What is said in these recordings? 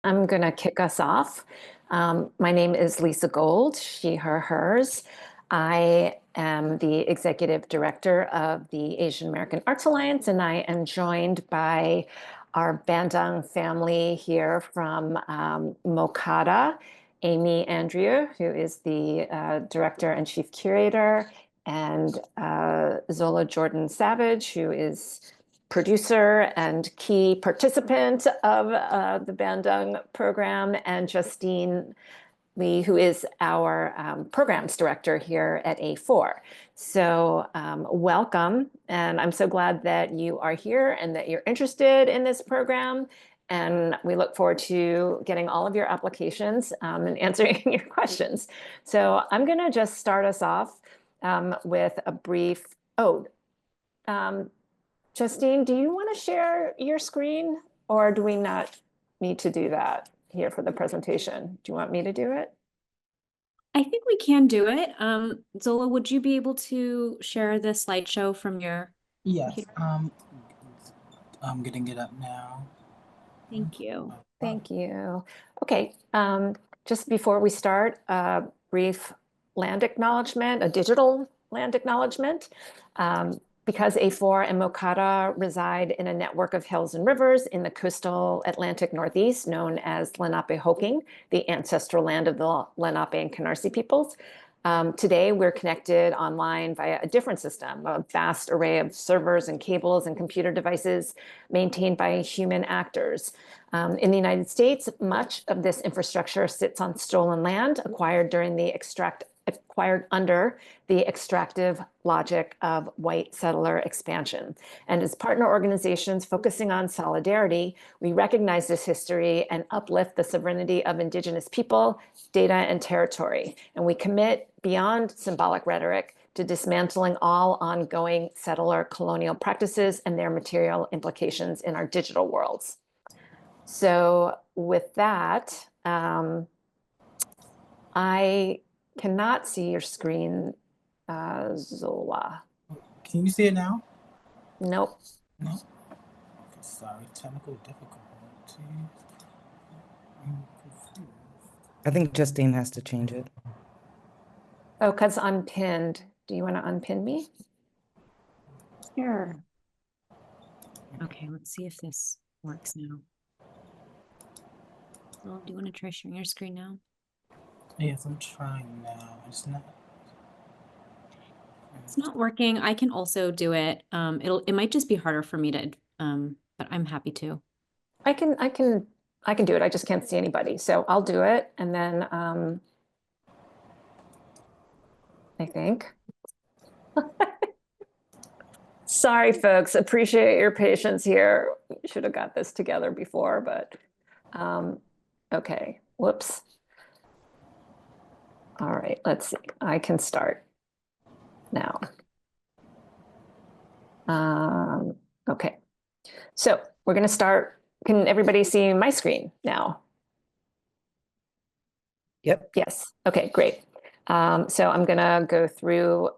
I'm going to kick us off. My name is Lisa Gold, she, her, hers. I am the executive director of the Asian American Arts Alliance, and I am joined by our Bandung family here from MoCADA, Amy Andrew, who is the director and chief curator, and Zola Jordan Savage, who is producer and key participant of the Bandung program, and Justine Lee, who is our programs director here at A4. So welcome, and I'm so glad that you are here and that you're interested in this program. And we look forward to getting all of your applications and answering your questions. So I'm going to just start us off with a brief, Justine, do you want to share your screen, or do we not need to do that here for the presentation? Do you want me to do it? I think we can do it. Zola, would you be able to share the slideshow from your Yes, computer? I'm getting it up now. Thank you. Thank you. Okay, just before we start, a brief land acknowledgement, a digital land acknowledgement. Because A4 and MoCADA reside in a network of hills and rivers in the coastal Atlantic Northeast, known as Lenape-Hoking, the ancestral land of the Lenape and Canarsie peoples. Today, we're connected online via a different system, a vast array of servers and cables and computer devices maintained by human actors. In the United States, much of this infrastructure sits on stolen land acquired under the extractive logic of white settler expansion. And as partner organizations focusing on solidarity, we recognize this history and uplift the sovereignty of Indigenous people, data, and territory. And we commit beyond symbolic rhetoric to dismantling all ongoing settler colonial practices and their material implications in our digital worlds. So with that, I cannot see your screen, Zola. Can you see it now? Nope. No. Okay, sorry, technical difficulties. I think Justine has to change it. Oh, because I'm pinned. Do you want to unpin me? Sure. Okay, let's see if this works now. Zola, do you want to try sharing your screen now? Yes, I'm trying now. It's not working. I can also do it. It might just be harder for me to, but I'm happy to. I can do it. I just can't see anybody. So I'll do it. And then I think. Sorry, folks. Appreciate your patience here. We should have got this together before, but okay. Whoops. All right, let's see. I can start now. Okay, so we're going to start. Can everybody see my screen now? Yep. Yes. Okay, great. So I'm going to go through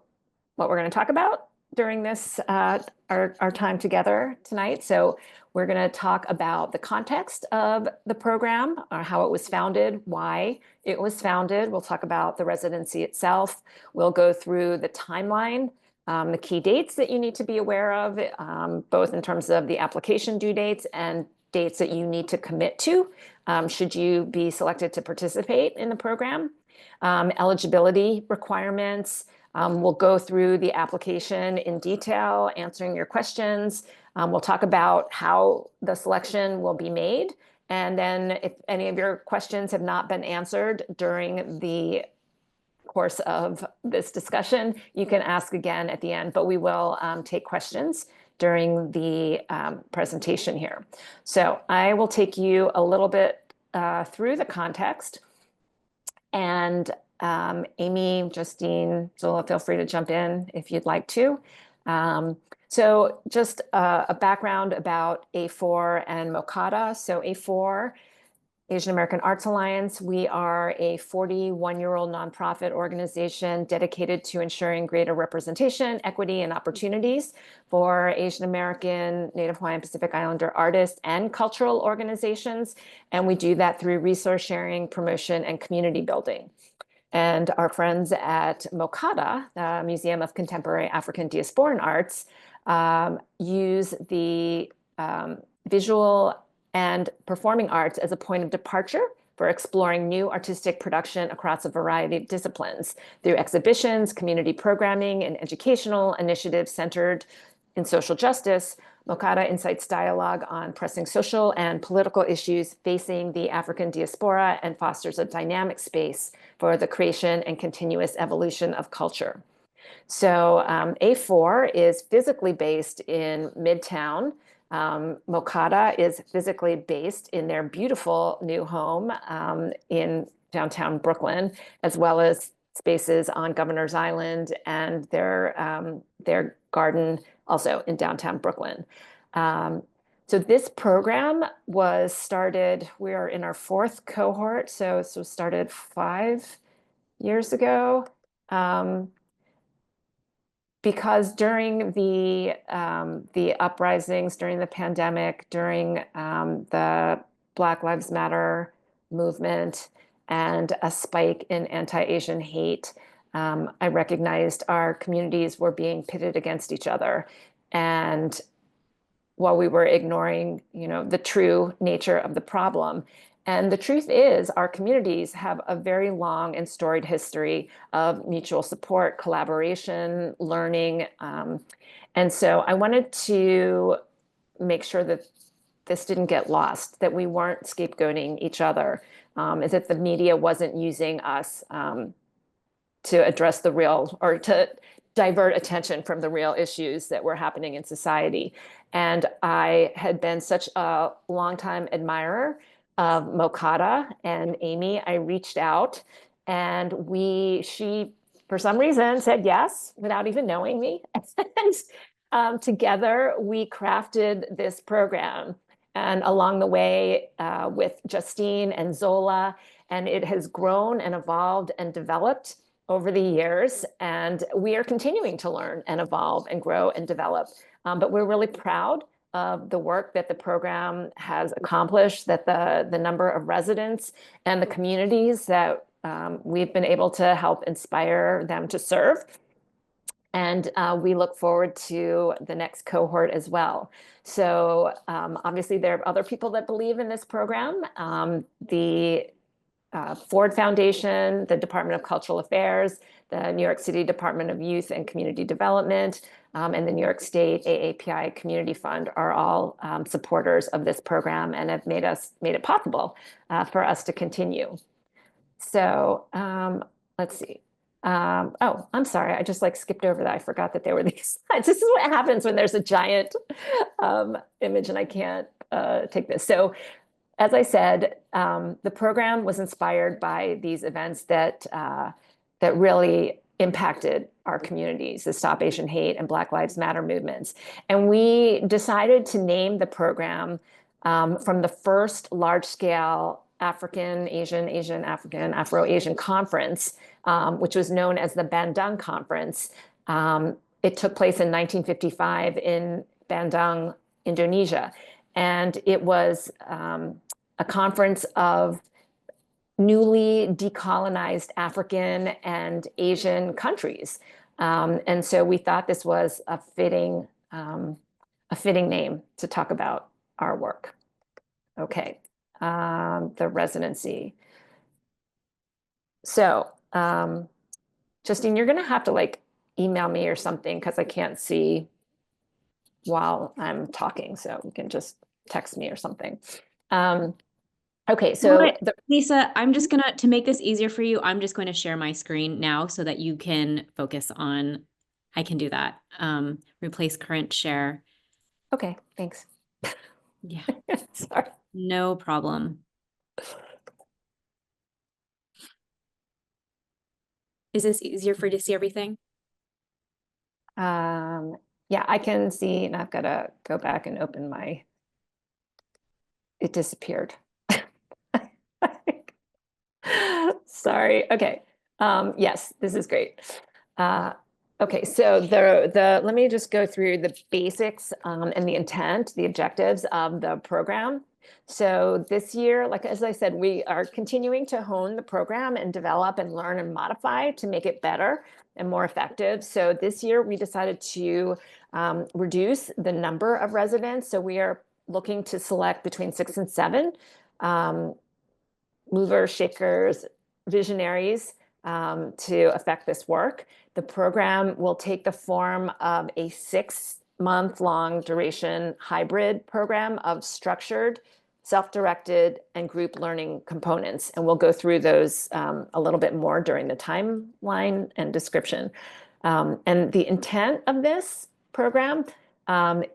what we're going to talk about during this our time together tonight. So we're going to talk about the context of the program, or how it was founded, why it was founded. We'll talk about the residency itself. We'll go through the timeline, the key dates that you need to be aware of, both in terms of the application due dates and dates that you need to commit to should you be selected to participate in the program, eligibility requirements. We'll go through the application in detail, answering your questions. We'll talk about how the selection will be made. And then if any of your questions have not been answered during the course of this discussion, you can ask again at the end, but we will take questions during the presentation here. So I will take you a little bit through the context, and Amy, Justine, Zola, feel free to jump in if you'd like to. So just a background about A4 and MoCADA. So A4 Asian American Arts Alliance. We are a 41-year-old nonprofit organization dedicated to ensuring greater representation, equity, and opportunities for Asian American, Native Hawaiian, Pacific Islander artists and cultural organizations. And we do that through resource sharing, promotion, and community building. And our friends at MoCADA, the Museum of Contemporary African Diasporan Arts, use the visual and performing arts as a point of departure for exploring new artistic production across a variety of disciplines through exhibitions, community programming, and educational initiatives centered in social justice. MoCADA incites dialogue on pressing social and political issues facing the African diaspora and fosters a dynamic space for the creation and continuous evolution of culture. So A4 is physically based in Midtown. MoCADA is physically based in their beautiful new home in downtown Brooklyn, as well as spaces on Governor's Island and their garden also in downtown Brooklyn. So this program was started, we are in our 4th cohort, so started 5 years ago. Because during the uprisings, during the pandemic, during the Black Lives Matter movement, and a spike in anti-Asian hate, I recognized our communities were being pitted against each other. And while we were ignoring, the true nature of the problem. And the truth is, our communities have a very long and storied history of mutual support, collaboration, learning. And so I wanted to make sure that this didn't get lost, that we weren't scapegoating each other, as if the media wasn't using us to address the real, or to divert attention from the real issues that were happening in society. And I had been such a longtime admirer of MoCADA and Amy. I reached out, and she, for some reason, said yes without even knowing me. And together, we crafted this program. And along the way, with Justine and Zola, and it has grown and evolved and developed over the years, and we are continuing to learn and evolve and grow and develop. But we're really proud of the work that the program has accomplished, that the number of residents and the communities that we've been able to help inspire them to serve. And we look forward to the next cohort as well. So obviously there are other people that believe in this program. The Ford Foundation, the Department of Cultural Affairs, the New York City Department of Youth and Community Development, and the New York State AAPI Community Fund are all supporters of this program and have made it possible for us to continue. So let's see. Oh, I'm sorry. I just skipped over that. I forgot that there were these slides. This is what happens when there's a giant image and I can't take this. So as I said, the program was inspired by these events that really impacted our communities, the Stop Asian Hate and Black Lives Matter movements. And we decided to name the program from the first large-scale Afro-Asian conference, which was known as the Bandung Conference. It took place in 1955 in Bandung, Indonesia. And it was a conference of newly decolonized African and Asian countries. And so we thought this was a fitting name to talk about our work. Okay, the residency. So Justine, you're gonna have to email me or something because I can't see while I'm talking. So you can just text me or something. Okay, so Lisa, I'm just to make this easier for you, I'm just going to share my screen now so that you can focus on, I can do that. Replace current share. Okay, thanks. Yeah. Sorry. No problem. Is this easier for you to see everything? Yeah, I can see, and I've got to go back and open it disappeared. Sorry. Okay. Yes, this is great. Okay, so let me just go through the basics and the intent, the objectives of the program. So this year, like as I said, we are continuing to hone the program and develop and learn and modify to make it better and more effective. So this year we decided to reduce the number of residents. So we are looking to select between 6 and 7 movers, shakers, visionaries to affect this work. The program will take the form of a 6-month-long duration hybrid program of structured, self-directed, and group learning components. And we'll go through those a little bit more during the timeline and description. And the intent of this program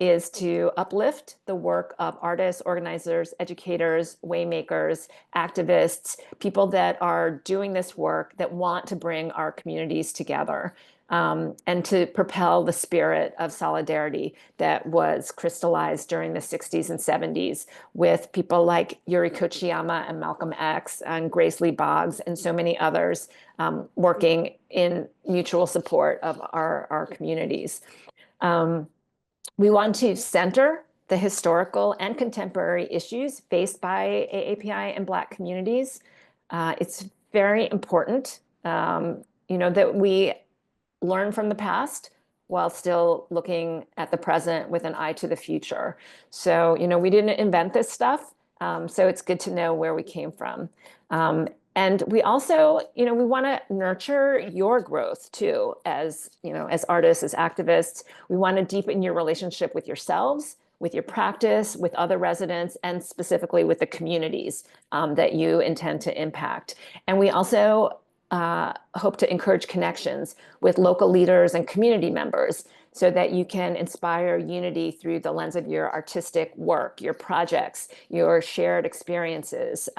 is to uplift the work of artists, organizers, educators, waymakers, activists, people that are doing this work that want to bring our communities together, and to propel the spirit of solidarity that was crystallized during the 60s and 70s with people like Yuri Kochiyama and Malcolm X and Grace Lee Boggs and so many others working in mutual support of our communities. We want to center the historical and contemporary issues faced by AAPI and Black communities. It's very important, that we learn from the past while still looking at the present with an eye to the future. So, we didn't invent this stuff, so it's good to know where we came from. And we also, we want to nurture your growth too, as artists, as activists. We want to deepen your relationship with yourselves, with your practice, with other residents, and specifically with the communities that you intend to impact. And we also hope to encourage connections with local leaders and community members so that you can inspire unity through the lens of your artistic work, your projects, your shared experiences,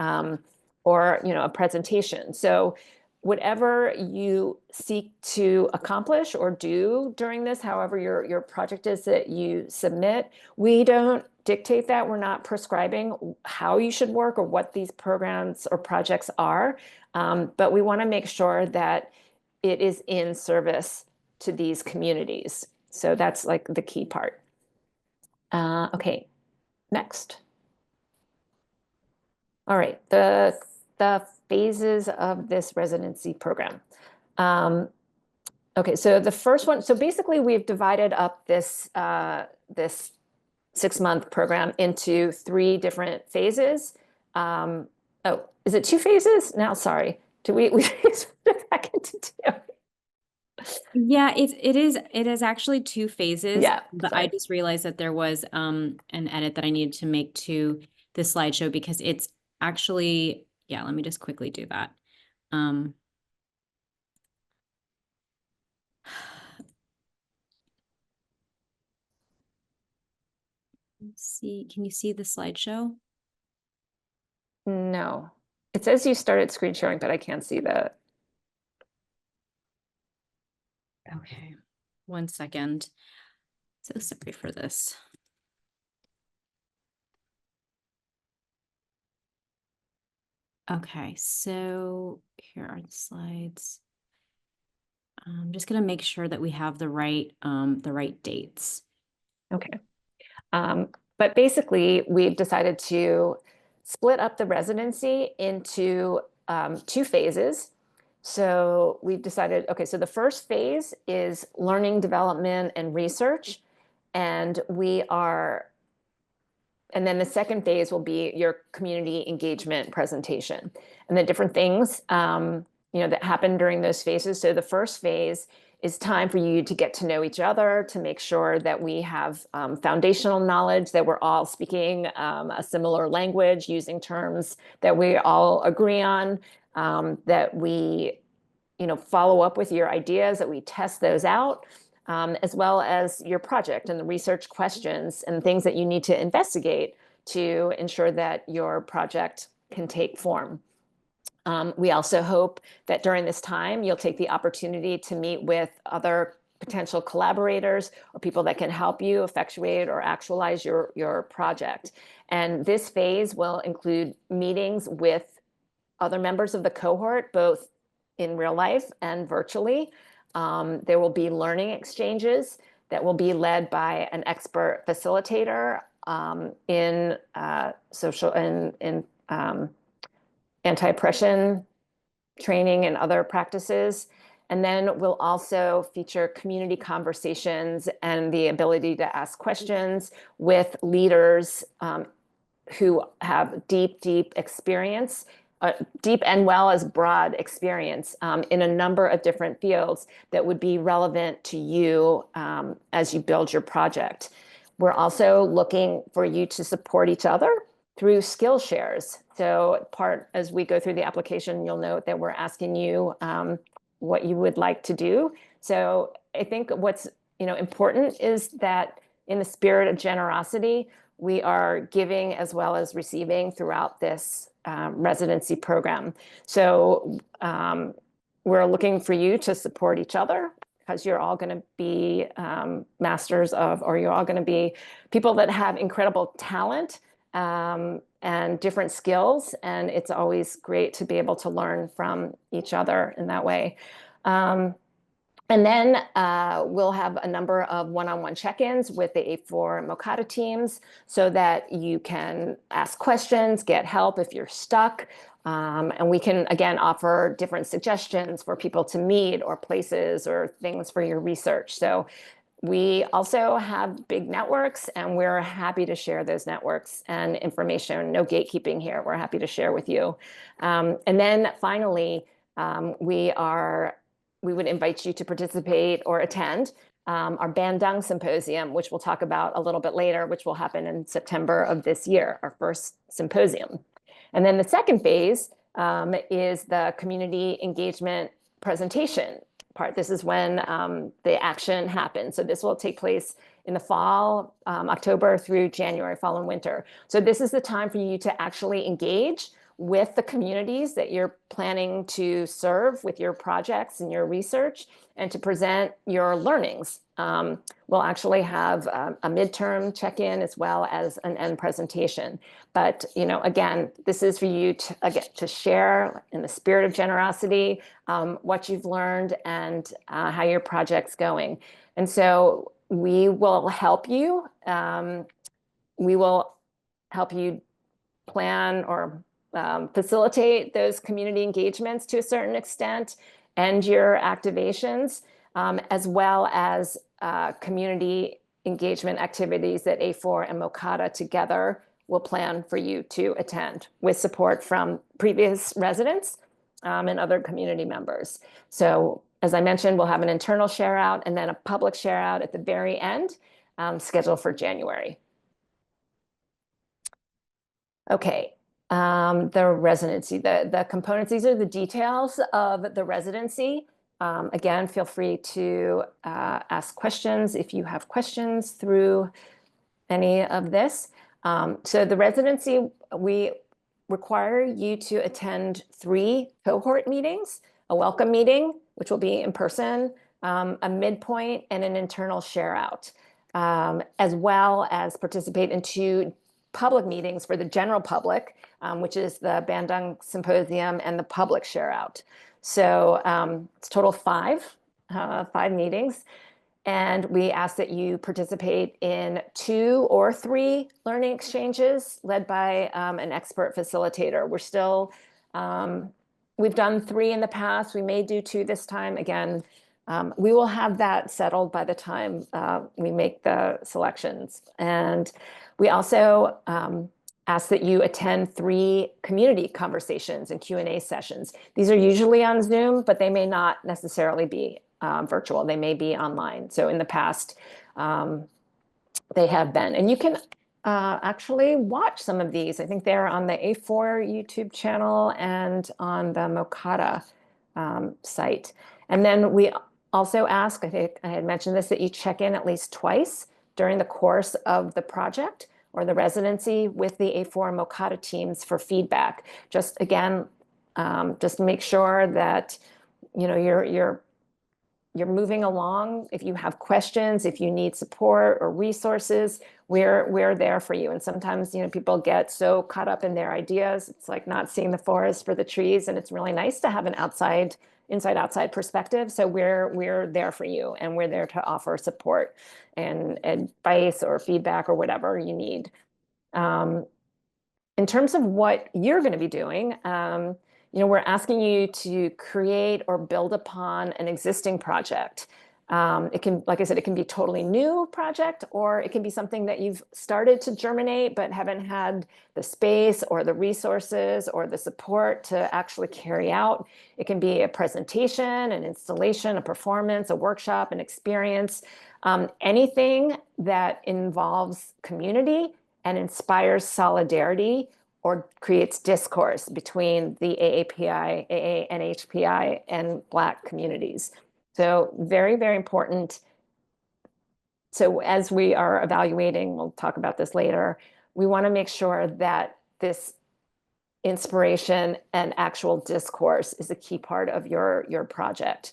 or a presentation. So whatever you seek to accomplish or do during this, however your project is that you submit, we don't dictate that. We're not prescribing how you should work or what these programs or projects are, but we want to make sure that it is in service to these communities. So that's like the key part. Okay, next. All right, the phases of this residency program. Okay, so the first one, so basically we've divided up this 6-month program into 3 different phases. Oh, is it 2 phases? Now, sorry, we split back into 2? Yeah, it is actually 2 phases. Yeah, but sorry. I just realized that there was an edit that I needed to make to the slideshow because it's actually, yeah, let me just quickly do that. Let's see, can you see the slideshow? No, it says you started screen sharing, but I can't see that. Okay, 1 second. So sorry for this. Okay, so here are the slides. I'm just gonna make sure that we have the right dates. Okay. But basically, we've decided to split up the residency into 2 phases. So we've decided, okay, so the first phase is learning, development, and research. And then the second phase will be your community engagement presentation and the different things, that happen during those phases. So the first phase is time for you to get to know each other, to make sure that we have foundational knowledge, that we're all speaking a similar language, using terms that we all agree on, that we, follow up with your ideas, that we test those out, as well as your project and the research questions and things that you need to investigate to ensure that your project can take form. We also hope that during this time, you'll take the opportunity to meet with other potential collaborators or people that can help you effectuate or actualize your project. And this phase will include meetings with other members of the cohort, both in real life and virtually. There will be learning exchanges that will be led by an expert facilitator in social and anti-oppression training and other practices. And then we'll also feature community conversations and the ability to ask questions with leaders who have deep experience, deep and well as broad experience in a number of different fields that would be relevant to you as you build your project. We're also looking for you to support each other through skill shares. So as we go through the application, you'll note that we're asking you what you would like to do. So I think what's important is that in the spirit of generosity, we are giving as well as receiving throughout this residency program. So we're looking for you to support each other, because you're all going to be masters of, or you're all going to be people that have incredible talent and different skills. And it's always great to be able to learn from each other in that way. And then we'll have a number of one-on-one check-ins with the A4 and MoCADA teams so that you can ask questions, get help if you're stuck. And we can, again, offer different suggestions for people to meet or places or things for your research. So we also have big networks, and we're happy to share those networks and information. No gatekeeping here. We're happy to share with you. And then finally, we would invite you to participate or attend our Bandung Symposium, which we'll talk about a little bit later, which will happen in September of this year, our first symposium. And then the second phase is the community engagement presentation part. This is when the action happens. So this will take place in the fall, October through January, fall and winter. So this is the time for you to actually engage with the communities that you're planning to serve with your projects and your research, and to present your learnings. We'll actually have a midterm check-in as well as an end presentation. But again, this is for you to share in the spirit of generosity what you've learned and how your project's going. And so we will help you. We will help you plan or facilitate those community engagements to a certain extent, and your activations, as well as community engagement activities that A4 and MoCADA together will plan for you to attend, with support from previous residents and other community members. So as I mentioned, we'll have an internal share out and then a public share out at the very end, scheduled for January. Okay. The residency, the components, these are the details of the residency. Again, feel free to ask questions if you have questions through any of this. So the residency, we require you to attend 3 cohort meetings, a welcome meeting, which will be in person, a midpoint, and an internal share out, as well as participate in 2 public meetings for the general public, which is the Bandung Symposium and the public share out. So it's total 5 meetings. And we ask that you participate in 2 or 3 learning exchanges led by an expert facilitator. We're still, we've done 3 in the past. We may do 2 this time. Again, we will have that settled by the time we make the selections. And we also ask that you attend 3 community conversations and Q&A sessions. These are usually on Zoom, but they may not necessarily be virtual. They may be online. So in the past, they have been. And you can actually watch some of these. I think they're on the A4 YouTube channel and on the MoCADA site. And then we also ask, I think I had mentioned this, that you check in at least twice during the course of the project or the residency with the A4 and MoCADA teams for feedback. Just again, just make sure that you're you're moving along, if you have questions, if you need support or resources, we're there for you. And sometimes, people get so caught up in their ideas. It's like not seeing the forest for the trees. And it's really nice to have an inside-outside perspective. So we're there for you, and we're there to offer support and advice or feedback or whatever you need. In terms of what you're going to be doing, we're asking you to create or build upon an existing project. It can, like I said, it can be a totally new project, or it can be something that you've started to germinate but haven't had the space or the resources or the support to actually carry out. It can be a presentation, an installation, a performance, a workshop, an experience, anything that involves community and inspires solidarity or creates discourse between the AAPI, AANHPI, and Black communities. So very, very important. So as we are evaluating, we'll talk about this later, we want to make sure that this inspiration and actual discourse is a key part of your project.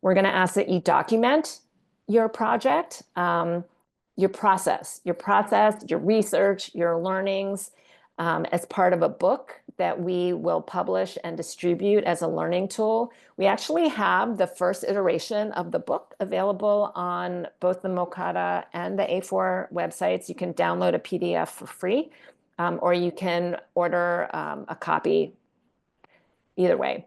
We're going to ask that you document your project, your process, your research, your learnings, as part of a book that we will publish and distribute as a learning tool. We actually have the first iteration of the book available on both the MoCADA and the A4 websites. You can download a PDF for free, or you can order a copy, either way.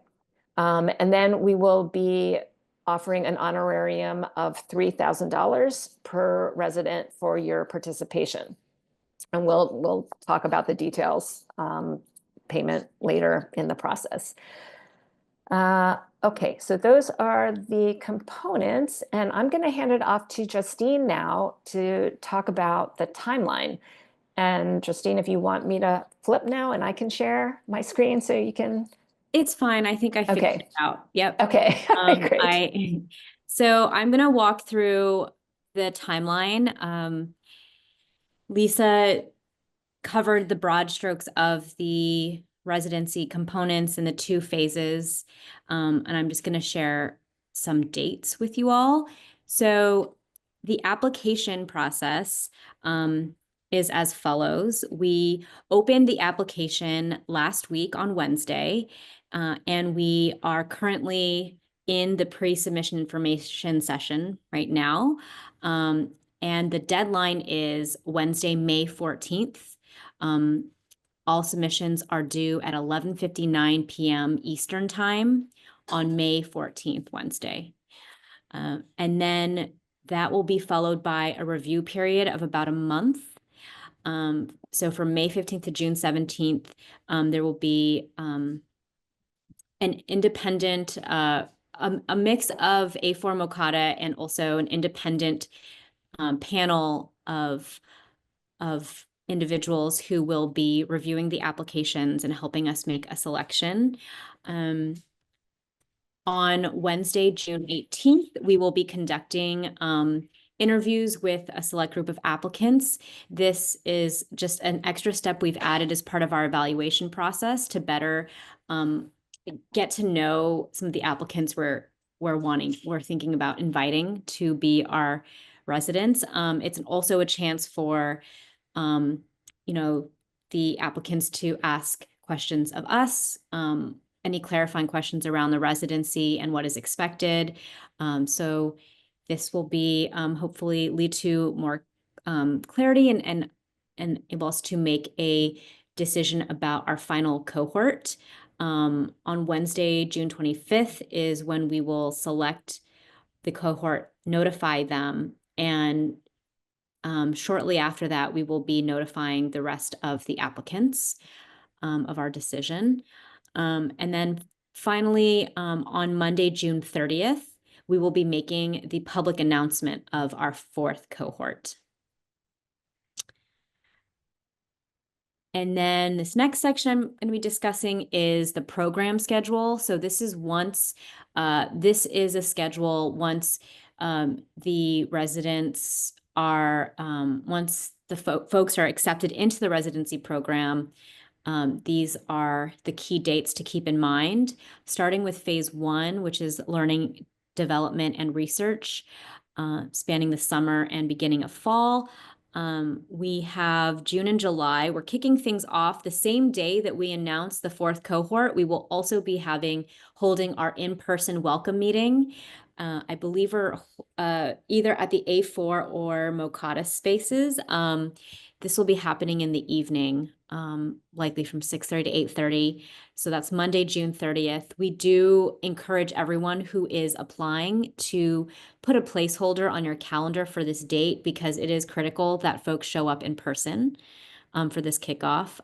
And then we will be offering an honorarium of $3,000 per resident for your participation. And we'll talk about the details, payment later in the process. Okay, so those are the components, and I'm going to hand it off to Justine now to talk about the timeline. And Justine, if you want me to flip now, and I can share my screen so you can. It's fine. I think I figured it out. Yep. Okay. Great. So I'm going to walk through the timeline. Lisa covered the broad strokes of the residency components and the 2 phases. And I'm just going to share some dates with you all. So the application process is as follows. We opened the application last week on Wednesday, and we are currently in the pre-submission information session right now. And the deadline is Wednesday, May 14th. All submissions are due at 11:59 p.m. Eastern Time on May 14th, Wednesday. And then that will be followed by a review period of about a month. So from May 15th to June 17th, there will be an independent, a mix of A4 MoCADA and also an independent panel of individuals who will be reviewing the applications and helping us make a selection. On Wednesday, June 18th, we will be conducting interviews with a select group of applicants. This is just an extra step we've added as part of our evaluation process to better get to know some of the applicants we're thinking about inviting to be our residents. It's also a chance for the applicants to ask questions of us, any clarifying questions around the residency and what is expected. So this will be hopefully lead to more clarity and enable us to make a decision about our final cohort. On Wednesday, June 25th is when we will select the cohort, notify them, and shortly after that, we will be notifying the rest of the applicants of our decision. And then finally, on Monday, June 30th, we will be making the public announcement of our 4th cohort. And then this next section I'm going to be discussing is the program schedule. So this is a schedule once the residents are, once the folks are accepted into the residency program. These are the key dates to keep in mind, starting with phase 1, which is learning development and research, spanning the summer and beginning of fall. We have June and July. We're kicking things off the same day that we announce the 4th cohort. We will also be holding our in-person welcome meeting. I believe we're either at the A4 or MoCADA spaces. This will be happening in the evening, likely from 6:30 to 8:30. So that's Monday, June 30th. We do encourage everyone who is applying to put a placeholder on your calendar for this date, because it is critical that folks show up in person for this kickoff.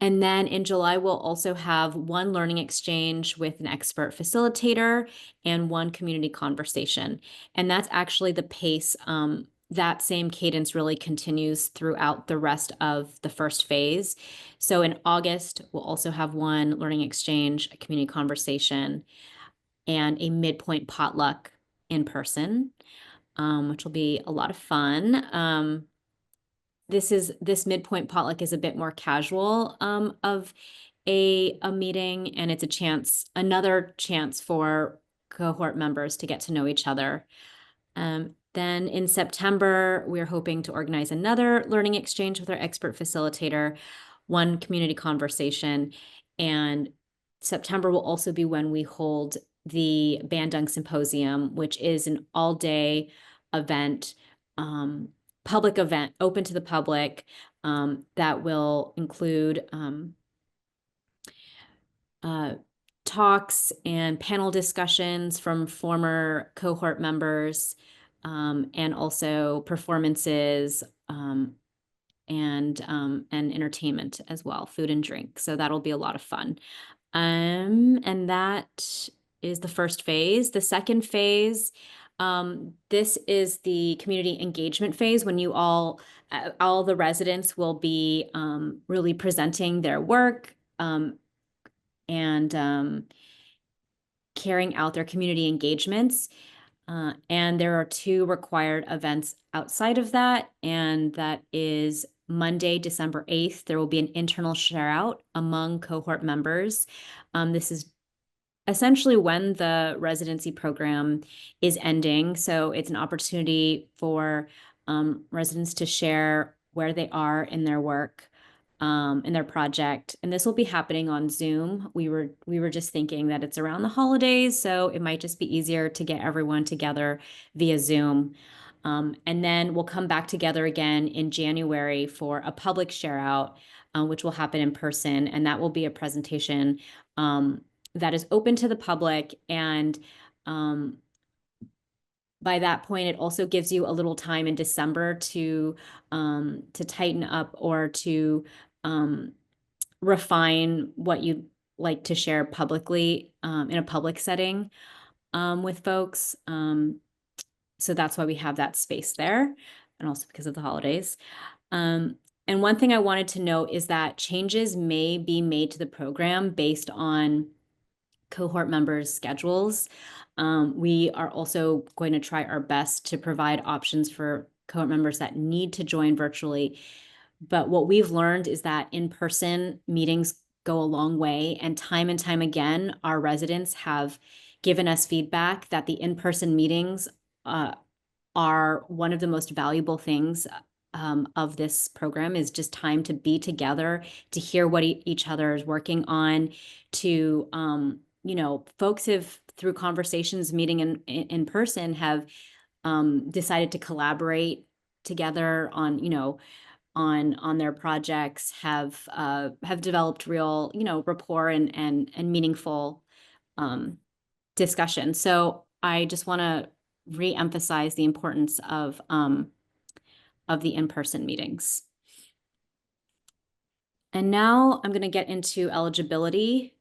And then in July, we'll also have one learning exchange with an expert facilitator and one community conversation. And that's actually the pace. That same cadence really continues throughout the rest of the first phase. So in August, we'll also have one learning exchange, a community conversation, and a midpoint potluck in person, which will be a lot of fun. This midpoint potluck is a bit more casual of a meeting, and it's another chance for cohort members to get to know each other. Then in September, we're hoping to organize another learning exchange with our expert facilitator, one community conversation, and September will also be when we hold the Bandung Symposium, which is an all-day event, public event, open to the public, that will include talks and panel discussions from former cohort members, and also performances, and entertainment as well, food and drink. So that'll be a lot of fun. And that is the first phase. The second phase, this is the community engagement phase, when you all the residents will be really presenting their work, and carrying out their community engagements. And there are 2 required events outside of that, and that is Monday, December 8th. There will be an internal share out among cohort members. This is essentially when the residency program is ending. So it's an opportunity for residents to share where they are in their work, in their project. And this will be happening on Zoom. We were just thinking that it's around the holidays, so it might just be easier to get everyone together via Zoom. And then we'll come back together again in January for a public share out, which will happen in person. And that will be a presentation that is open to the public. And by that point, it also gives you a little time in December to tighten up or to refine what you'd like to share publicly in a public setting with folks. So that's why we have that space there, and also because of the holidays. And one thing I wanted to note is that changes may be made to the program based on cohort members' schedules. We are also going to try our best to provide options for cohort members that need to join virtually. But what we've learned is that in-person meetings go a long way, and time again, our residents have given us feedback that the in-person meetings are one of the most valuable things of this program, is just time to be together, to hear what each other is working on, to folks have, through conversations, meeting in person, have decided to collaborate together on their projects, have developed real rapport and meaningful discussion. So I just want to re-emphasize the importance of the in-person meetings. And now I'm going to get into eligibility.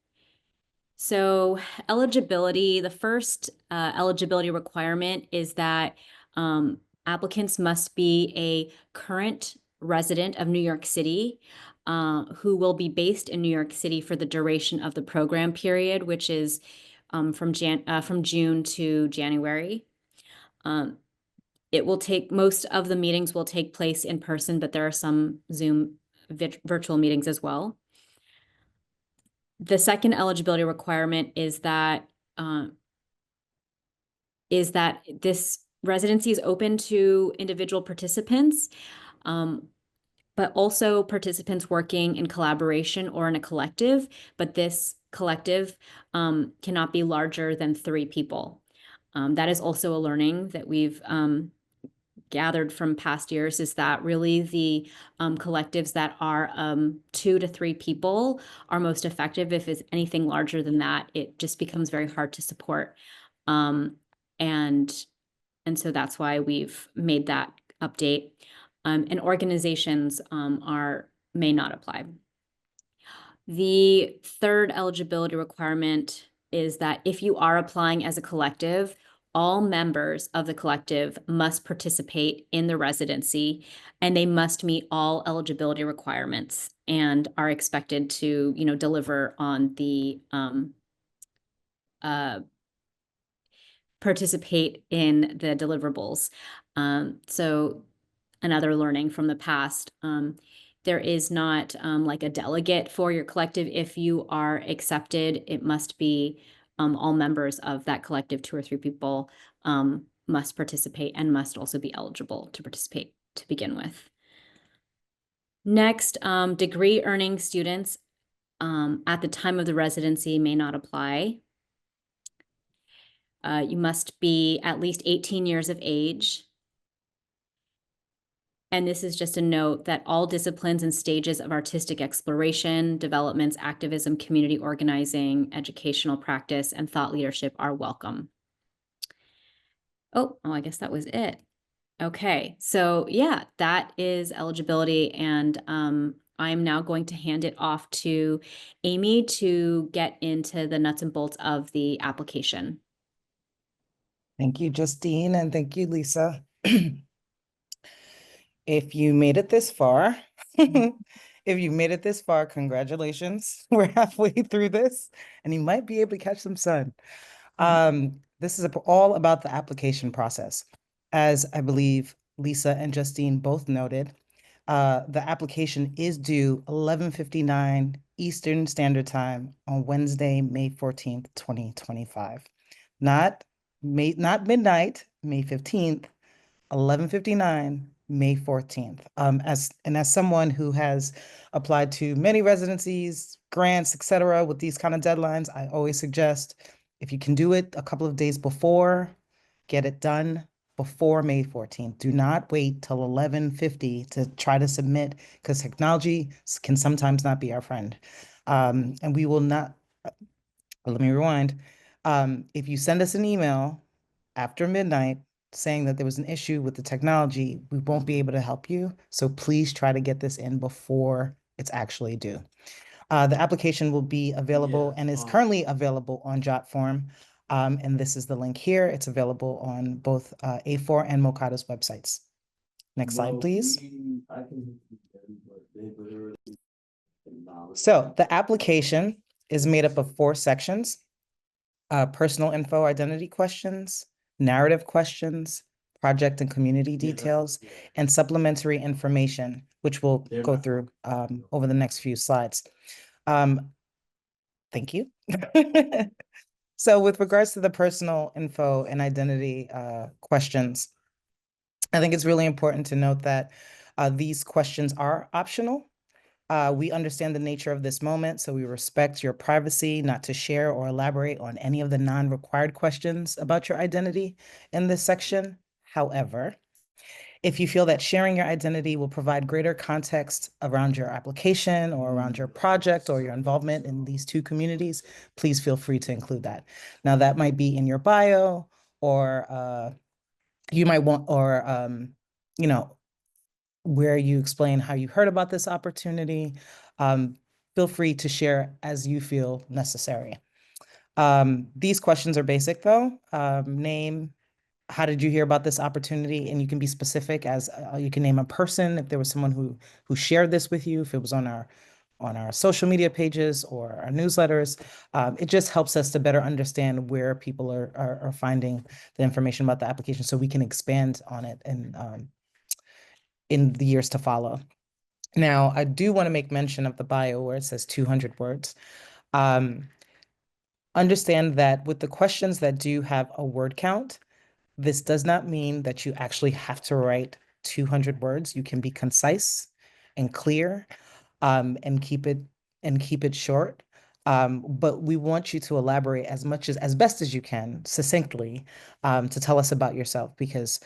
So eligibility, the first eligibility requirement is that applicants must be a current resident of New York City, who will be based in New York City for the duration of the program period, which is from June to January. Most of the meetings will take place in person, but there are some Zoom virtual meetings as well. The second eligibility requirement is that is that this residency is open to individual participants, but also participants working in collaboration or in a collective, but this collective cannot be larger than 3 people. That is also a learning that we've gathered from past years, is that really the collectives that are 2 to 3 people are most effective. If it's anything larger than that, it just becomes very hard to support. And so that's why we've made that update. And organizations may not apply. The third eligibility requirement is that if you are applying as a collective, all members of the collective must participate in the residency, and they must meet all eligibility requirements and are expected to, deliver on the participate in the deliverables. So another learning from the past, there is not like a delegate for your collective. If you are accepted, it must be all members of that collective, 2 or 3 people, must participate and must also be eligible to participate to begin with. Next, degree earning students at the time of the residency may not apply. You must be at least 18 years of age. And this is just a note that all disciplines and stages of artistic exploration, developments, activism, community organizing, educational practice, and thought leadership are welcome. Oh, I guess that was it. Okay, so yeah, that is eligibility. And I'm now going to hand it off to Amy to get into the nuts and bolts of the application. Thank you, Justine, and thank you, Lisa. If you made it this far, congratulations. We're halfway through this, and you might be able to catch some sun. This is all about the application process. As I believe Lisa and Justine both noted, the application is due 11:59 Eastern Standard Time on Wednesday, May 14th, 2025. Not midnight, May 15th, 11:59, May 14th. As someone who has applied to many residencies, grants, etc., with these kind of deadlines, I always suggest if you can do it a couple of days before, get it done before May 14th. Do not wait till 11:50 to try to submit, because technology can sometimes not be our friend. And we will not, let me rewind. If you send us an email after midnight saying that there was an issue with the technology, we won't be able to help you. So please try to get this in before it's actually due. The application will be available and is currently available on JotForm. And this is the link here. It's available on both A4 and MoCADA's websites. Next slide, please. So the application is made up of 4 sections: personal info identity questions, narrative questions, project and community details, and supplementary information, which we'll go through over the next few slides. Thank you. So with regards to the personal info and identity questions, I think it's really important to note that these questions are optional. We understand the nature of this moment, so we respect your privacy not to share or elaborate on any of the non-required questions about your identity in this section. However, if you feel that sharing your identity will provide greater context around your application or around your project or your involvement in these 2 communities, please feel free to include that. Now, that might be in your bio, or you might want, or where you explain how you heard about this opportunity. Feel free to share as you feel necessary. These questions are basic though. Name, how did you hear about this opportunity? And you can be specific, as you can name a person if there was someone who shared this with you, if it was on our social media pages or our newsletters. It just helps us to better understand where people are finding the information about the application, so we can expand on it and in the years to follow. Now, I do want to make mention of the bio where it says 200 words. Understand that with the questions that do have a word count, This does not mean that you actually have to write 200 words. You can be concise and clear, and keep it short. But we want you to elaborate as best as you can, succinctly, to tell us about yourself, because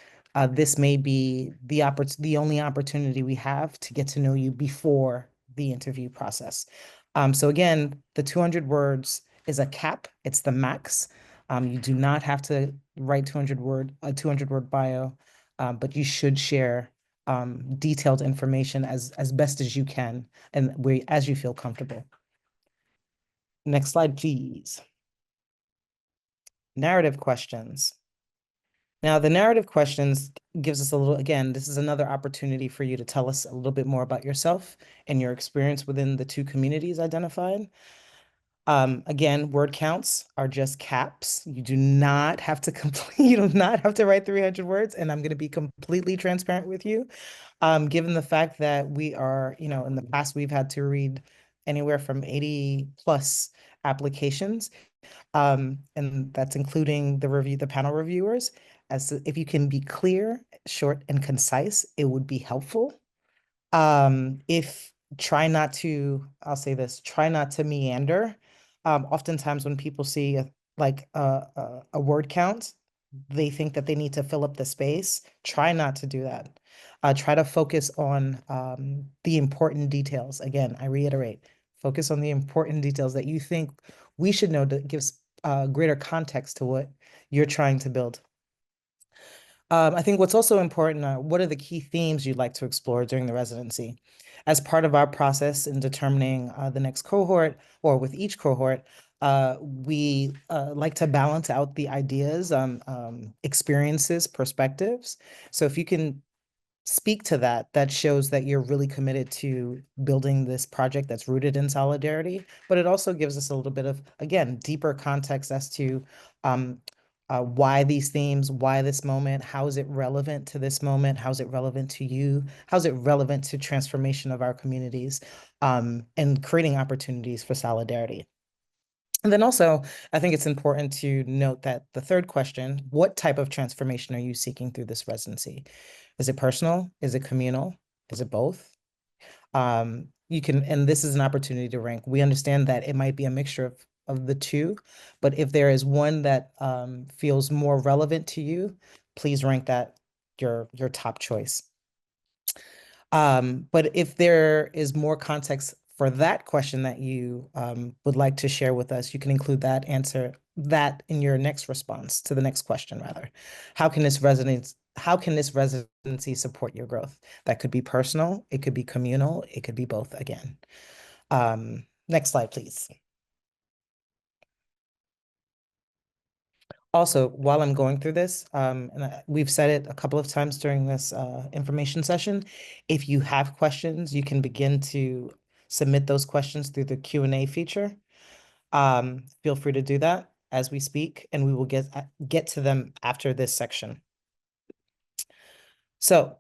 this may be the only opportunity we have to get to know you before the interview process. So again, the 200 words is a cap. It's the max. You do not have to write a 200 word bio, but you should share detailed information as best as you can and as you feel comfortable. Next slide, please. Narrative questions. Now, the narrative questions gives us again, this is another opportunity for you to tell us a little bit more about yourself and your experience within the two communities identified. Again, word counts are just caps. You do not have to you do not have to write 300 words, and I'm going to be completely transparent with you. Given the fact that we are, in the past, we've had to read anywhere from 80 plus applications, and that's including the panel reviewers. If you can be clear, short, and concise, it would be helpful. If try not to, I'll say this, try not to meander. Oftentimes when people see a word count, they think that they need to fill up the space. Try not to do that. Try to focus on the important details. Again, I reiterate, focus on the important details that you think we should know that gives greater context to what you're trying to build. I think what's also important are what are the key themes you'd like to explore during the residency? As part of our process in determining the next cohort, or with each cohort, we like to balance out the ideas, experiences, perspectives. So if you can speak to that, that shows that you're really committed to building this project that's rooted in solidarity, but it also gives us a little bit of, again, deeper context as to why these themes, why this moment, how is it relevant to this moment, how is it relevant to you, how is it relevant to transformation of our communities, and creating opportunities for solidarity. And then also, I think it's important to note that the third question, what type of transformation are you seeking through this residency? Is it personal? Is it communal? Is it both? And this is an opportunity to rank. We understand that it might be a mixture of the two, but if there is one that feels more relevant to you, please rank that your top choice. But if there is more context for that question that you would like to share with us, you can include answer that in your next response to the next question, rather. How can this residency support your growth? That could be personal, it could be communal, it could be both again. Next slide, please. Also, while I'm going through this, we've said it a couple of times during this information session, if you have questions, you can begin to submit those questions through the Q&A feature. Feel free to do that as we speak, and we will get to them after this section. So,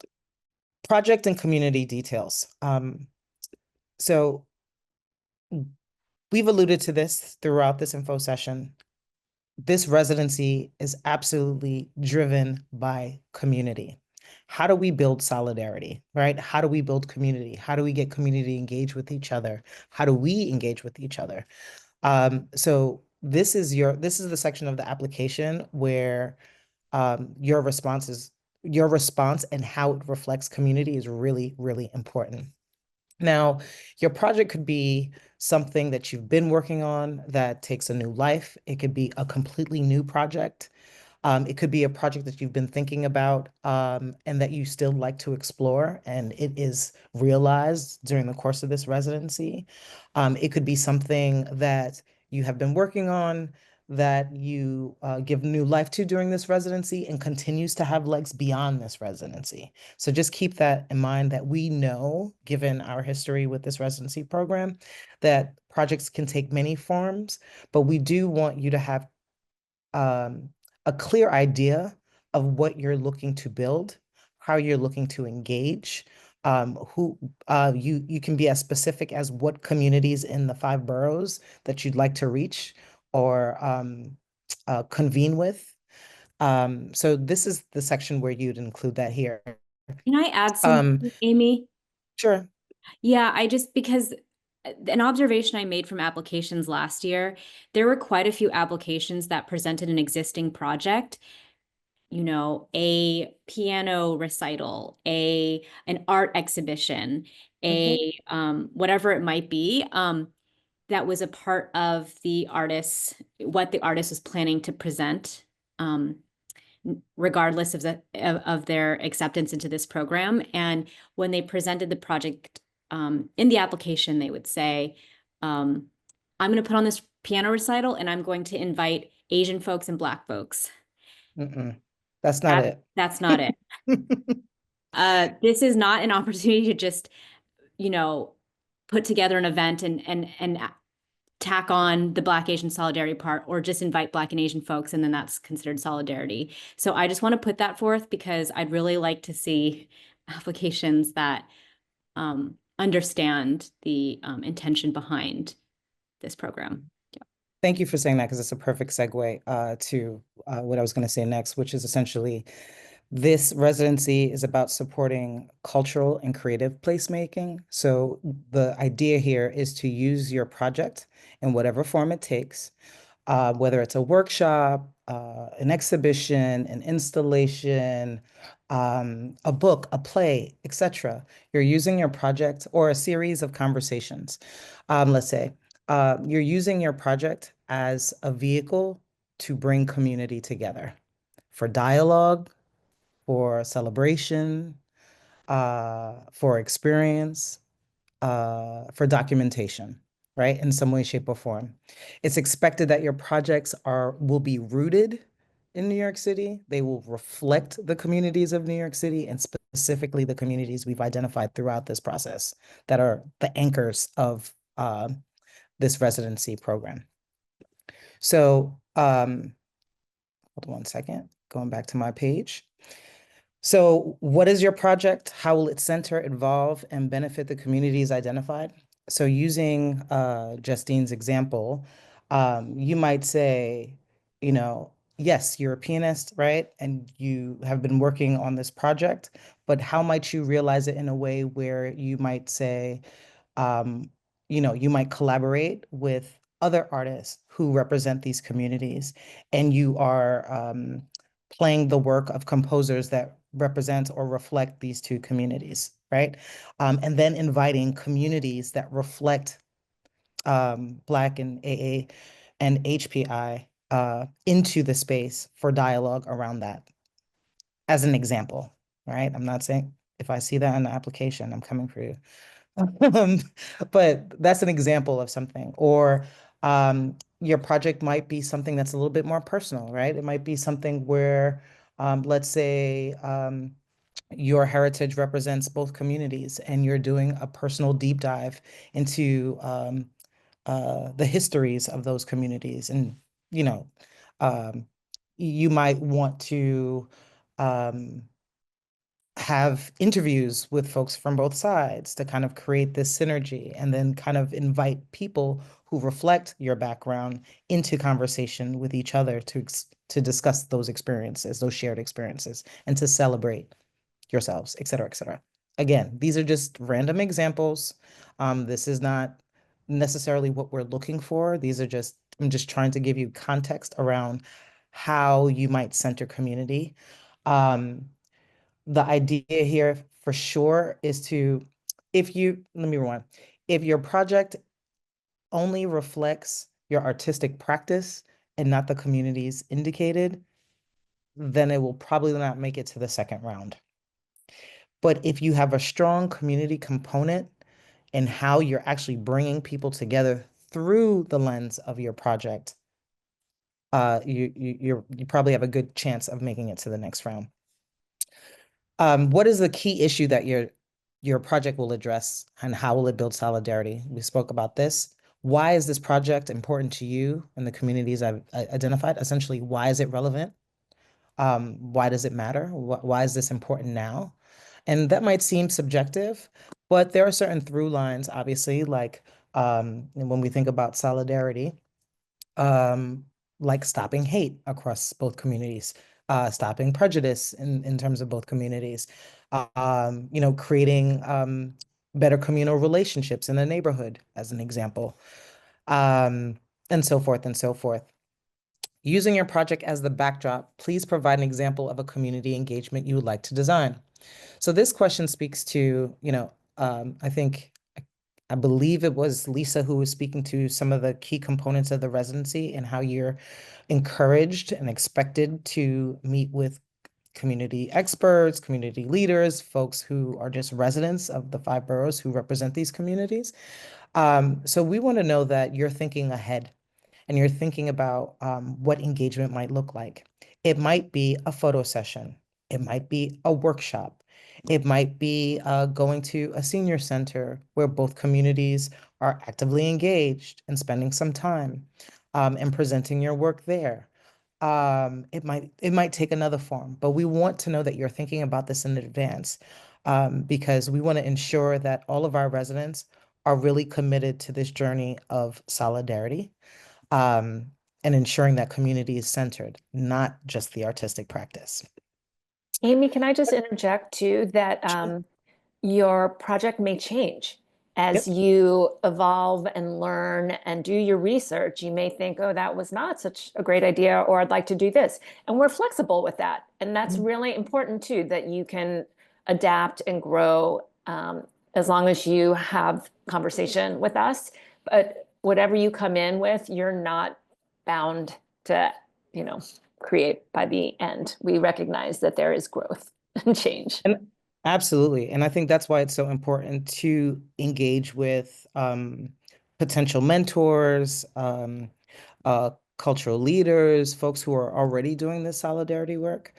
project and community details. So, we've alluded to this throughout this info session. This residency is absolutely driven by community. How do we build solidarity, right? How do we build community? How do we get community engaged with each other? How do we engage with each other? So this is the section of the application where your response and how it reflects community is really, really important. Now, your project could be something that you've been working on that takes a new life. It could be a completely new project. It could be a project that you've been thinking about and that you still like to explore, and it is realized during the course of this residency. It could be something that you have been working on that you give new life to during this residency and continues to have legs beyond this residency. So just keep that in mind, that we know, given our history with this residency program, that projects can take many forms, but we do want you to have a clear idea of what you're looking to build, how you're looking to engage, you can be as specific as what communities in the 5 boroughs that you'd like to reach or convene with. So this is the section where you'd include that here. Can I add Um, something, Amy? sure. Yeah, because an observation I made from applications last year, there were quite a few applications that presented an existing project, a piano recital, an art exhibition, whatever it might be, that was a part of what the artist was planning to present, regardless of their acceptance into this program. And when they presented the project in the application, they would say, I'm going to put on this piano recital and I'm going to invite Asian folks and Black folks. That's not it. That's not it. This is not an opportunity to just, put together an event and tack on the Black Asian solidarity part, or just invite Black and Asian folks, and then that's considered solidarity. So I just want to put that forth because I'd really like to see applications that understand the intention behind this program. Thank you for saying that, because it's a perfect segue to what I was going to say next, which is essentially this residency is about supporting cultural and creative placemaking. So the idea here is to use your project in whatever form it takes, whether it's a workshop, an exhibition, an installation, a book, a play, etc. You're using your project, or a series of conversations. Let's say you're using your project as a vehicle to bring community together for dialogue, for celebration, for experience, for documentation, right? In some way, shape, or form. It's expected that your projects will be rooted in New York City. They will reflect the communities of New York City, and specifically the communities we've identified throughout this process that are the anchors of this residency program. So hold on one second, going back to my page. So what is your project? How will it center, evolve, and benefit the communities identified? So using Justine's example, you might say, yes, you're a pianist, right? And you have been working on this project, but how might you realize it in a way where you might say, you might collaborate with other artists who represent these communities, and you are playing the work of composers that represent or reflect these two communities, right? And then inviting communities that reflect Black and AA and HPI into the space for dialogue around that, as an example, right? I'm not saying if I see that in the application, I'm coming for you. But that's an example of something. Or your project might be something that's a little bit more personal, right? It might be something where, let's say, your heritage represents both communities, and you're doing a personal deep dive into the histories of those communities. And, you might want to have interviews with folks from both sides to kind of create this synergy, and then kind of invite people who reflect your background into conversation with each other to discuss those experiences, those shared experiences, and to celebrate yourselves, et cetera, et cetera. Again, these are just random examples. This is not necessarily what we're looking for. I'm just trying to give you context around how you might center community. The idea here for sure is let me rewind. If your project only reflects your artistic practice and not the communities indicated, then it will probably not make it to the second round. But if you have a strong community component in how you're actually bringing people together through the lens of your project, you probably have a good chance of making it to the next round. What is the key issue that your project will address, and how will it build solidarity? We spoke about this. Why is this project important to you and the communities I've identified? Essentially, why is it relevant? Why does it matter? Why is this important now? And that might seem subjective, but there are certain through lines, obviously, like when we think about solidarity, like stopping hate across both communities, stopping prejudice in terms of both communities, creating better communal relationships in a neighborhood, as an example, and so forth and so forth. Using your project as the backdrop, please provide an example of a community engagement you would like to design. So this question speaks to, I believe it was Lisa who was speaking to some of the key components of the residency and how you're encouraged and expected to meet with community experts, community leaders, folks who are just residents of the 5 boroughs who represent these communities. So we want to know that you're thinking ahead and you're thinking about what engagement might look like. It might be a photo session. It might be a workshop. It might be going to a senior center where both communities are actively engaged and spending some time and presenting your work there. It might take another form, but we want to know that you're thinking about this in advance because we want to ensure that all of our residents are really committed to this journey of solidarity and ensuring that community is centered, not just the artistic practice. Amy, can I just interject too that your project may change as Yep. you evolve and learn and do your research. You may think, oh, that was not such a great idea, or I'd like to do this. And we're flexible with that. And that's really important too, that you can adapt and grow as long as you have conversation with us. But whatever you come in with, you're not bound to, create by the end. We recognize that there is growth and change. And absolutely. And I think that's why it's so important to engage with potential mentors, cultural leaders, folks who are already doing this solidarity work,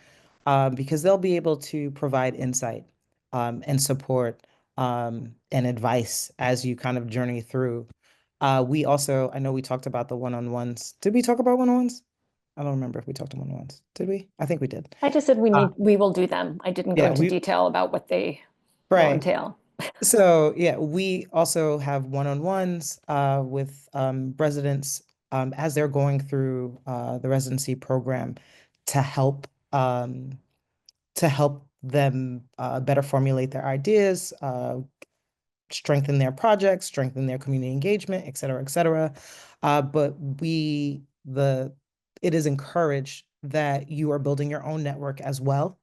because they'll be able to provide insight and support and advice as you kind of journey through. We also, I know we talked about the one-on-ones. Did we talk about one-on-ones? I don't remember if we talked about one-on-ones. Did we? I think we did. I just said we will do them. I didn't go Yeah, into detail about what they will right. entail. So yeah, we also have one-on-ones with residents as they're going through the residency program to help them better formulate their ideas, strengthen their projects, strengthen their community engagement, et cetera, et cetera. But it is encouraged that you are building your own network as well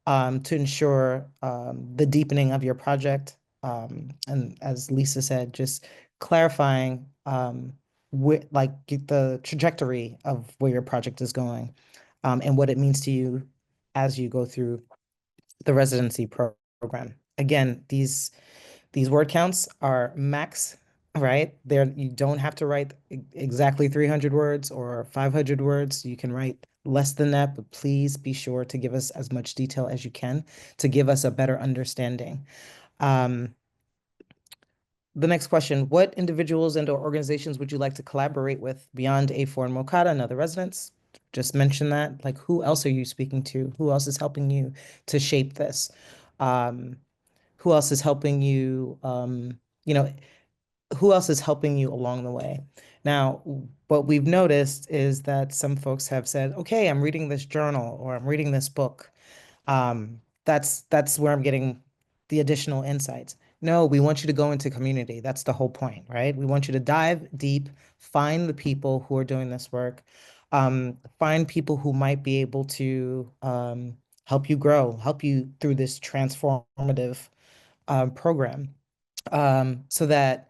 to ensure the deepening of your project. And as Lisa said, just clarifying the trajectory of where your project is going and what it means to you as you go through the residency program. Again, these word counts are max, right? You don't have to write exactly 300 words or 500 words. You can write less than that, but please be sure to give us as much detail as you can to give us a better understanding. The next question, what individuals and/or organizations would you like to collaborate with beyond A4 and MoCADA and other residents? Just mention that, like, who else are you speaking to? Who else is helping you to shape this? Who else is helping you, who else is helping you along the way? Now, what we've noticed is that some folks have said, okay, I'm reading this journal or I'm reading this book. That's where I'm getting the additional insights. No, we want you to go into community. That's the whole point, right? We want you to dive deep, find the people who are doing this work, find people who might be able to help you grow, help you through this transformative program, so that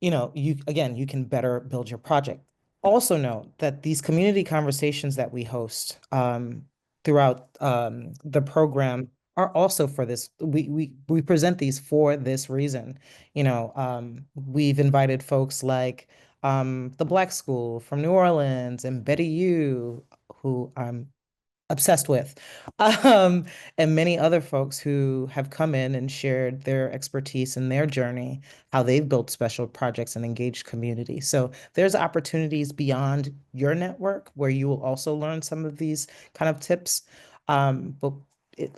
you can better build your project. Also note that these community conversations that we host throughout the program are also for this. We present these for this reason. We've invited folks like the Black School from New Orleans and Betty Yu, who I'm obsessed with, and many other folks who have come in and shared their expertise and their journey, how they've built special projects and engaged community. So there's opportunities beyond your network where you will also learn some of these kind of tips. But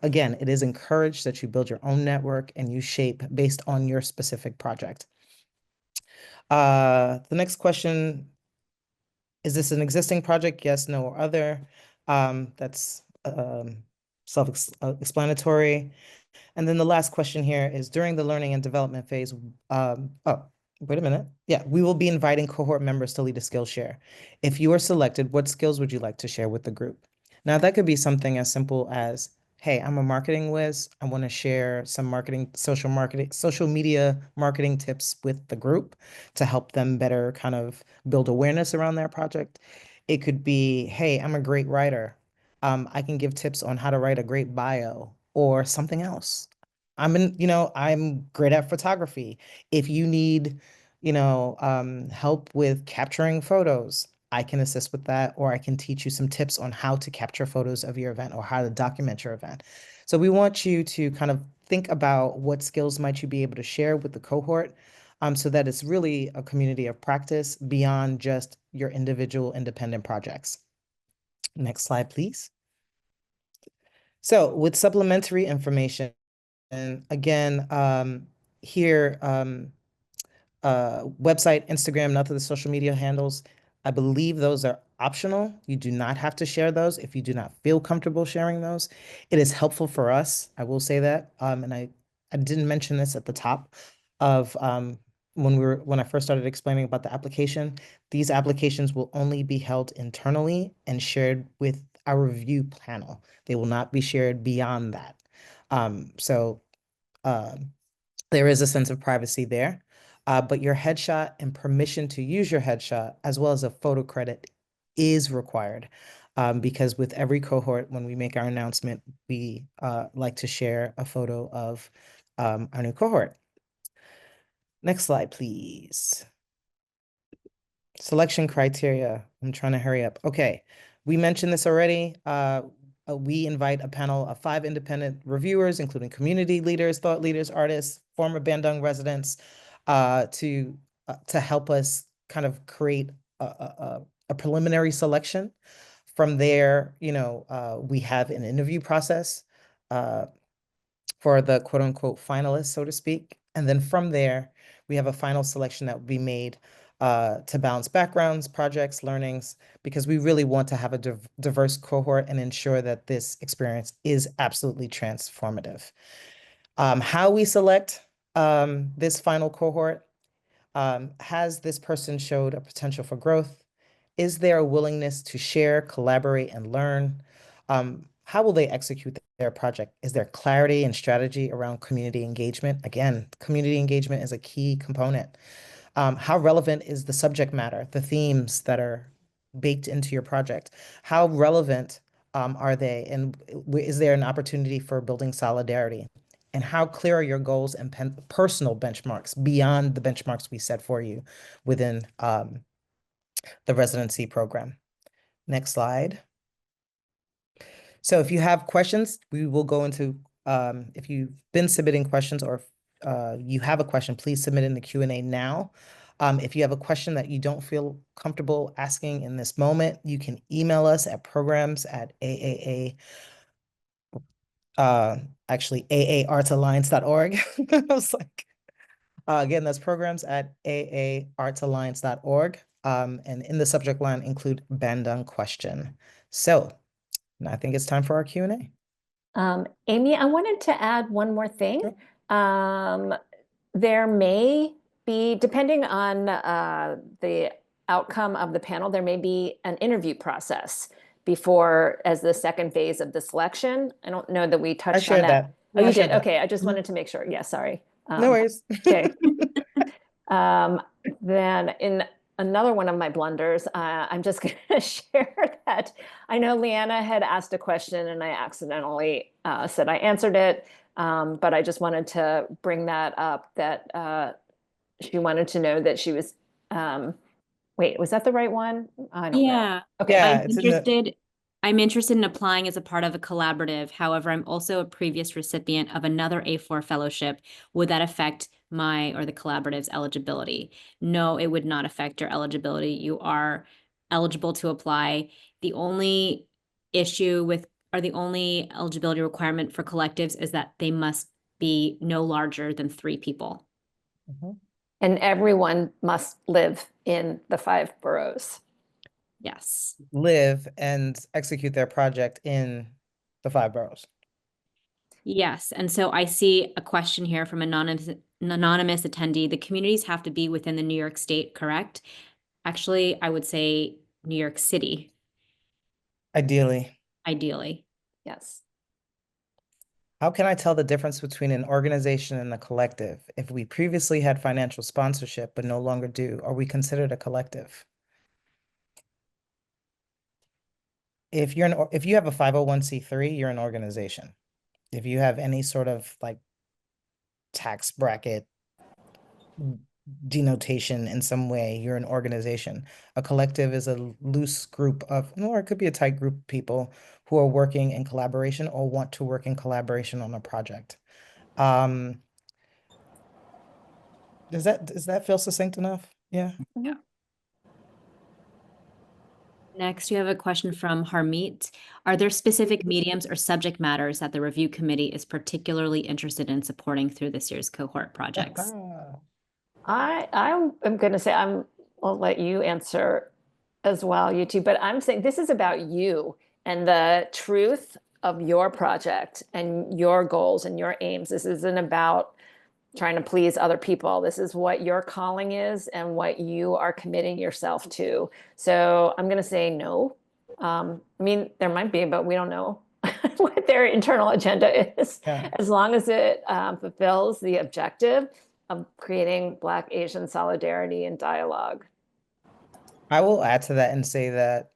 again, it is encouraged that you build your own network and you shape based on your specific project. The next question, is this an existing project? Yes, no, or other? That's self-explanatory. And then the last question here is during the learning and development phase, oh, wait a minute. Yeah, we will be inviting cohort members to lead a skill share. If you are selected, what skills would you like to share with the group? Now, that could be something as simple as, hey, I'm a marketing whiz. I want to share some social media marketing tips with the group to help them better kind of build awareness around their project. It could be, hey, I'm a great writer. I can give tips on how to write a great bio or something else. I'm great at photography. If you need, help with capturing photos, I can assist with that, or I can teach you some tips on how to capture photos of your event or how to document your event. So we want you to kind of think about what skills might you be able to share with the cohort, so that it's really a community of practice beyond just your individual independent projects. Next slide, please. So with supplementary information, and again, here, website, Instagram, and other social media handles, I believe those are optional. You do not have to share those if you do not feel comfortable sharing those. It is helpful for us, I will say that. And I didn't mention this at the top of when I first started explaining about the application. These applications will only be held internally and shared with our review panel. They will not be shared beyond that. So there is a sense of privacy there, but your headshot and permission to use your headshot, as well as a photo credit, is required. Because with every cohort, when we make our announcement, we like to share a photo of our new cohort. Next slide, please. Selection criteria. I'm trying to hurry up. Okay, we mentioned this already. We invite a panel of 5 independent reviewers, including community leaders, thought leaders, artists, former Bandung residents, to help us kind of create a preliminary selection. From there, we have an interview process for the quote unquote finalists, so to speak. And then from there, we have a final selection that will be made to balance backgrounds, projects, learnings, because we really want to have a diverse cohort and ensure that this experience is absolutely transformative. How we select this final cohort, has this person showed a potential for growth? Is there a willingness to share, collaborate, and learn? How will they execute their project? Is there clarity and strategy around community engagement? Again, community engagement is a key component. How relevant is the subject matter, the themes that are baked into your project? How relevant are they? And is there an opportunity for building solidarity? And how clear are your goals and personal benchmarks beyond the benchmarks we set for you within the residency program? Next slide. So if you have questions, we will go into, if you've been submitting questions or you have a question, please submit in the Q&A now. If you have a question that you don't feel comfortable asking in this moment, you can email us at programs@AAA, actually AAArtsalliance.org. I was like, again, that's programs@AAArtsalliance.org. And in the subject line, include Bandung question. So now I think it's time for our Q&A. Amy, I wanted to add one more thing. Sure. There may be, depending on the outcome of the panel, there may be an interview process before as the second phase of the selection. I don't know that we touched on shared that. Oh, you shared did? that. Okay, I just Mhm. wanted to make sure. Yeah, sorry. No worries. Okay. Then in another one of my blunders, I'm just going to share that I know Leanna had asked a question and I accidentally said I answered it, but I just wanted to bring that up, that she wanted to know that she was, wait, was that the right one? I don't know. Yeah. Okay. Yeah, I'm interested in applying as a part of a collaborative. However, I'm also a previous recipient of another A4 fellowship. Would that affect my or the collaborative's eligibility? No, it would not affect your eligibility. You are eligible to apply. The only issue with, or the only eligibility requirement for collectives is that they must be no larger than 3 people. And everyone must live in the 5 boroughs. Yes. live and execute their project in the 5 boroughs. Yes. And so I see a question here from an anonymous attendee. The communities have to be within the New York State, correct? Actually, I would say New York City, Ideally. ideally. Yes. How can I tell the difference between an organization and a collective? If we previously had financial sponsorship but no longer do, are we considered a collective? If you have a 501c3, you're an organization. If you have any sort of like tax bracket denotation in some way, you're an organization. A collective is a loose group of, or it could be a tight group of people who are working in collaboration or want to work in collaboration on a project. Does that feel succinct enough? Yeah. Yeah. Next, you have a question from Harmeet. Are there specific mediums or subject matters that the review committee is particularly interested in supporting through this year's cohort projects? I'm going to say I'll let you answer as well, you two, but I'm saying this is about you and the truth of your project and your goals and your aims. This isn't about trying to please other people. This is what your calling is and what you are committing yourself to. So I'm going to say no. I mean, there might be, but we don't know what their internal agenda is. Yeah. As long as it fulfills the objective of creating Black Asian solidarity and dialogue. I will add to that and say that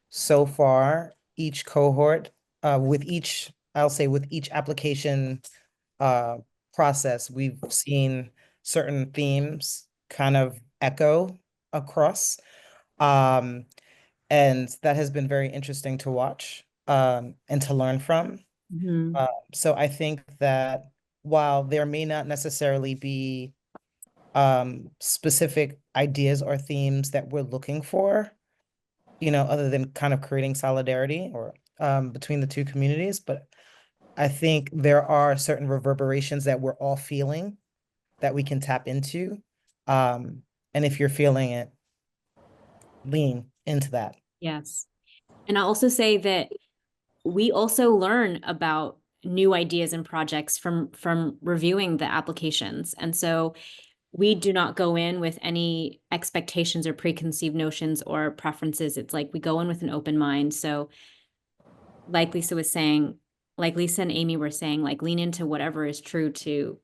so far, each cohort, with each application process, we've seen certain themes kind of echo across. And that has been very interesting to watch and to learn from. So I think that while there may not necessarily be specific ideas or themes that we're looking for, other than kind of creating solidarity or between the two communities, but I think there are certain reverberations that we're all feeling that we can tap into. And if you're feeling it, lean into that. Yes. And I'll also say that we also learn about new ideas and projects from reviewing the applications. And so we do not go in with any expectations or preconceived notions or preferences. It's like we go in with an open mind. So like Lisa was saying, like Lisa and Amy were saying, like lean into whatever is true to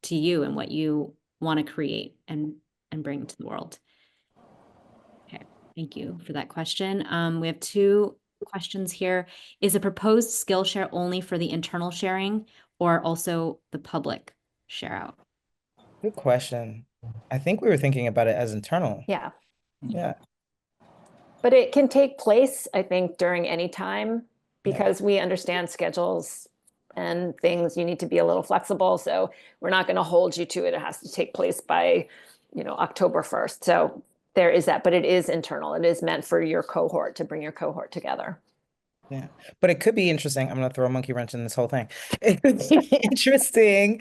you and what you want to create and bring to the world. Okay, thank you for that question. We have 2 questions here. Is a proposed Skillshare only for the internal sharing or also the public share out? Good question. I think we were thinking about it as internal. Yeah. Yeah. But it can take place, I think, during any time because we understand schedules and things. You need to be a little flexible. So we're not going to hold you to it. It has to take place by, October 1st. So there is that, but it is internal. It is meant for your cohort to bring your cohort together. Yeah, but it could be interesting. I'm going to throw a monkey wrench in this whole thing. It could be interesting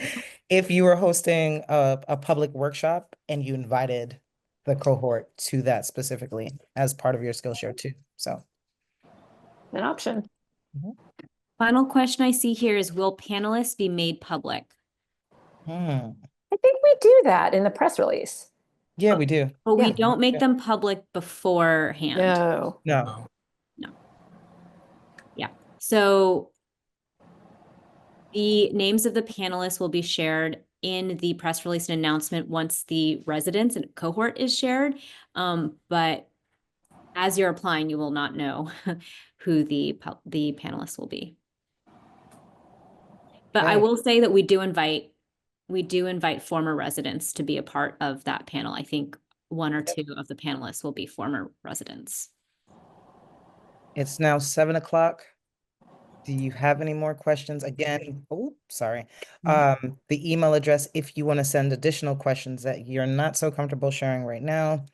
if you were hosting a public workshop and you invited the cohort to that specifically as part of your Skillshare too. So An option. Final question I see here is, will panelists be made public? I think we do that in the press release. Yeah, we do. But we Yeah. don't make them public beforehand. No. No. Yeah. So the names of the panelists will be shared in the press release and announcement once the residents and cohort is shared. But as you're applying, you will not know who the panelists will be. But I Okay. will say that we do invite former residents to be a part of that panel. I think 1 or 2 of the panelists will be former residents. It's now 7 o'clock. Do you have any more questions? Again, oh, sorry. The email address, if you want to send additional questions that you're not so comfortable sharing right now,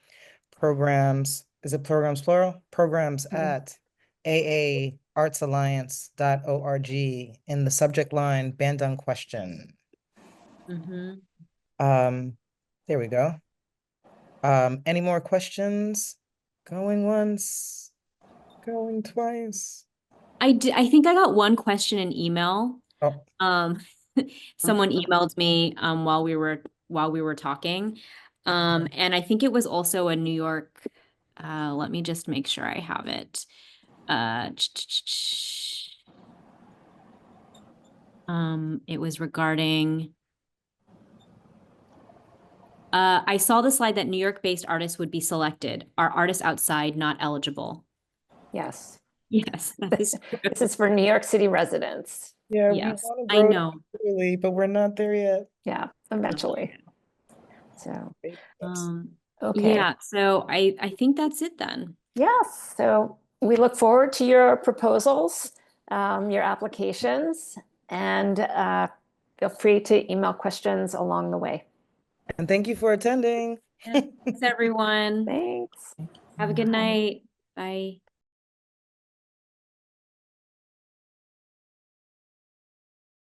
programs, is it programs plural? Programs at aaartsalliance.org in the subject line, Bandung question. There we go. Any more questions? Going once, going twice. I think I got one question in email. Oh, Someone emailed me while we were talking. And I think it was also a New York, let me just make sure I have it. It was regarding I saw the slide that New York-based artists would be selected. Are artists outside not eligible? Yes. Yes, that is true. This is for New York City residents. yeah, Yes, we want to I grow know. early, but we're not there yet. Yeah, eventually. So, okay. Yeah, so I think that's it then. Yes, so we look forward to your proposals, your applications, and feel free to email questions along the way. And thank you for attending. Thanks, everyone. Thanks. Have a good night. Bye.